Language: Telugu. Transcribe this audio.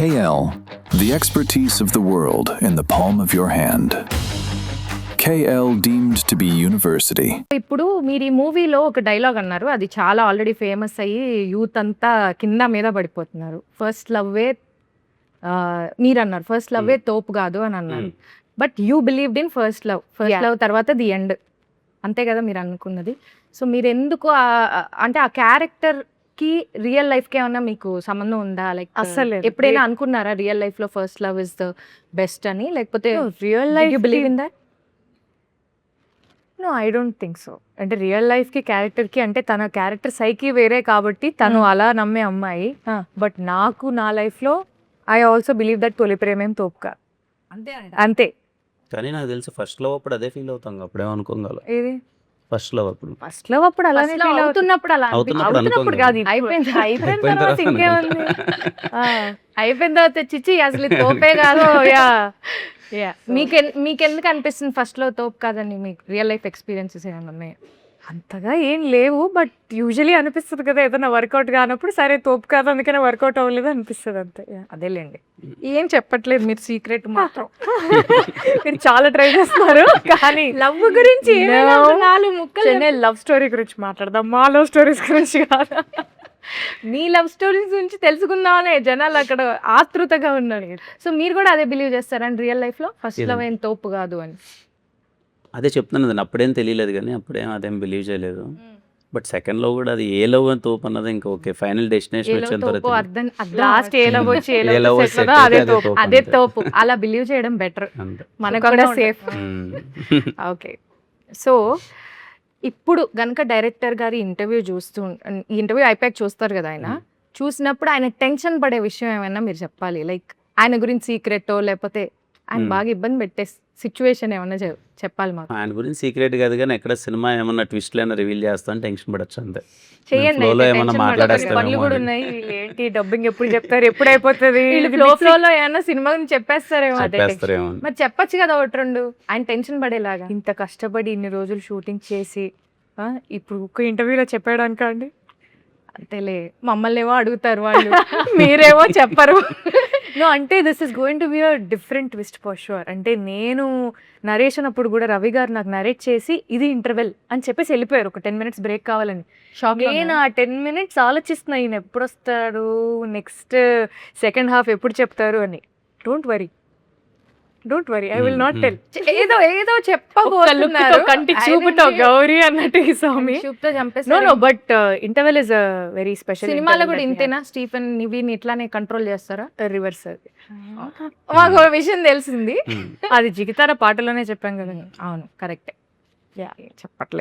KL, the expertise of the world in the palm of your hand. KL deemed to be university. ఇప్పుడు మీరు ఈ మూవీలో ఒక డైలాగ్ అన్నారు, అది చాలా ఆల్రెడీ ఫేమస్ అయ్యి యూత్ అంతా కింద మీద పడిపోతున్నారు. ఫస్ట్ లవ్వే మీరు అన్నారు ఫస్ట్ లవ్వే తోపు కాదు అని అన్నారు. But you believed in first love తర్వాత ది ఎండ్, అంతే కదా మీరు అనుకున్నది. సో మీరు ఎందుకు అంటే ఆ క్యారెక్టర్ కి రియల్ లైఫ్ కి ఏమన్నా మీకు సంబంధం ఉందా? లైక్ అస్సలు ఎప్పుడైనా అనుకున్నారా రియల్ లైఫ్ లో first love is the best అని? లేకపోతే real life believe in that? No, I don't think so. అంటే రియల్ లైఫ్ కి క్యారెక్టర్ కి అంటే తన క్యారెక్టర్ సైకి వేరే కాబట్టి తను అలా నమ్మే అమ్మాయి. బట్ నాకు నా లైఫ్ లో ఐ ఆల్సో బిలీవ్ దట్ తొలి ప్రేమేం తోపుగా అంతే. కానీ నాకు తెలిసి ఫస్ట్ లవ్ అప్పుడు అదే ఫీల్ అవుతాం, అప్పుడేమనుకోగలం. ఏది ఫస్ట్ లవ్ అప్పుడు ఫస్ట్ లవ్ అప్పుడు అలానే feel అవుతుంది. అవుతున్నప్పుడు అలా అవుతున్నప్పుడు అవుతున్నప్పుడు అనుకోం కాదు, కదా. అయిపోయింది అయిపోయిన అయిపోయిన తర్వాత తర్వాత ఇంకేముంది. అయిపోయిన తర్వాత చిచ్చి అసలు ఇది తోపే కాదు. మీకెందుకు అనిపిస్తుంది ఫస్ట్ లో తోపు కాదని? మీకు రియల్ లైఫ్ ఎక్స్పీరియన్సెస్ ఏమైనా ఉన్నాయి? అంతగా ఏం లేవు, బట్ యూజువలీ అనిపిస్తుంది కదా ఏదైనా వర్కౌట్ కానప్పుడు, సరే తోపు కాదు అందుకనే వర్కౌట్ అవ్వలేదు అనిపిస్తుంది అంతే. అదేలేండి. ఏం చెప్పట్లేదు మీరు, సీక్రెట్ మాత్రం మీరు చాలా ట్రై చేస్తున్నారు. కానీ లవ్ గురించి ఏమైనా ఒక నాలుగు ముక్కలు లవ్ స్టోరీ గురించి మాట్లాడదాం, మా లవ్ స్టోరీస్ గురించి కాదు. మీ లవ్ స్టోరీస్ గురించి తెలుసుకుందామనే జనాలు అక్కడ ఆతృతగా ఉన్నారు. సో మీరు కూడా అదే బిలీవ్ చేస్తారండి రియల్ లైఫ్ లో ఫస్ట్ లవ్ ఏం తోపు కాదు అని? అదే చెప్తున్నాను కదా, అప్పుడేం తెలియలేదు కానీ అప్పుడేం అదేం బిలీవ్ చేయలేదు. బట్ సెకండ్ లో కూడా అది ఏ లవ్ అని తోపు అన్నది ఇంకా ఓకే, ఫైనల్ డెస్టినేషన్ వచ్చేంత వరకు లాస్ట్ ఏ లవ్ వచ్చి ఏ ఏ love love settle set అవుతుందో అయితే అదే తోపు అదే అంతే. తోపు. అలా బిలీవ్ చేయడం బెటర్, అంతే. మనకు కూడా సేఫ్. ఓకే. సో ఇప్పుడు గనక డైరెక్టర్ గారి ఇంటర్వ్యూ ఈ ఇంటర్వ్యూ అయిపోయాక చూస్తారు కదా ఆయన, చూసినప్పుడు ఆయన టెన్షన్ పడే విషయం ఏమైనా మీరు చెప్పాలి. లైక్ ఆయన గురించి సీక్రెట్ లేకపోతే ఆయన బాగా ఇబ్బంది పెట్టే సిచ్యువేషన్ ఏమన్నా చెప్పాలి మాకు. ఆయన గురించి సీక్రెట్ కాదు కానీ ఎక్కడ సినిమా ఏమన్నా ట్విస్ట్లు ఏమైనా రివీల్ చేస్తాను టెన్షన్ పడచ్చు అంతే. చేయండి ఫ్లోలో అయితే, ఏమన్నా tension మాట్లాడేస్తామేమో పనులు కూడా అని. ఉన్నాయి, వీళ్ళు ఏంటి డబ్బింగ్ ఎప్పుడు చెప్తారు, ఎప్పుడు అయిపోతుంది, ఫ్లో ఏమన్నా సినిమా గురించి చెప్పేస్తారేమో. చెప్పేస్తారేమో అని. మరి చెప్పొచ్చు కదా ఒకటి రెండు, ఆయన టెన్షన్ పడేలాగా. ఇంత కష్టపడి ఇన్ని రోజులు షూటింగ్ చేసి ఇప్పుడు ఒక ఇంటర్వ్యూలో చెప్పాడానిక అండి? అంతేలే, మమ్మల్ని ఏమో అడుగుతారు వాళ్ళు, మీరేమో చెప్పరు. నో, అంటే this is going to be a different twist for sure. అంటే నేను నరేషన్ అప్పుడు కూడా రవి గారు నాకు నరేట్ చేసి ఇది ఇంటర్వెల్ అని చెప్పేసి వెళ్ళిపోయారు, ఒక 10 minutes బ్రేక్ కావాలని. నేను ఆ 10 minutes ఆలోచిస్తున్నా ఈయన ఎప్పుడు వస్తాడు, నెక్స్ట్ సెకండ్ హాఫ్ ఎప్పుడు చెప్తారు అని. Don't worry, I will not tell. ఏదో చెప్పబోతున్నారు, కంటి చూపుతో గౌరీ అన్నట్టు ఈ స్వామి. చూపుతో చంపేసి. No but interval is a very special. సినిమాలో కూడా ఇంతేనా? స్టీఫెన్ నివిని ఇట్లానే కంట్రోల్ చేస్తారా? రివర్స్ అది మాకు ఒక విషయం తెలిసింది, అది జిగితార పాటలోనే చెప్పాం కదా. అవును కరెక్టే, చెప్పట్లేదు.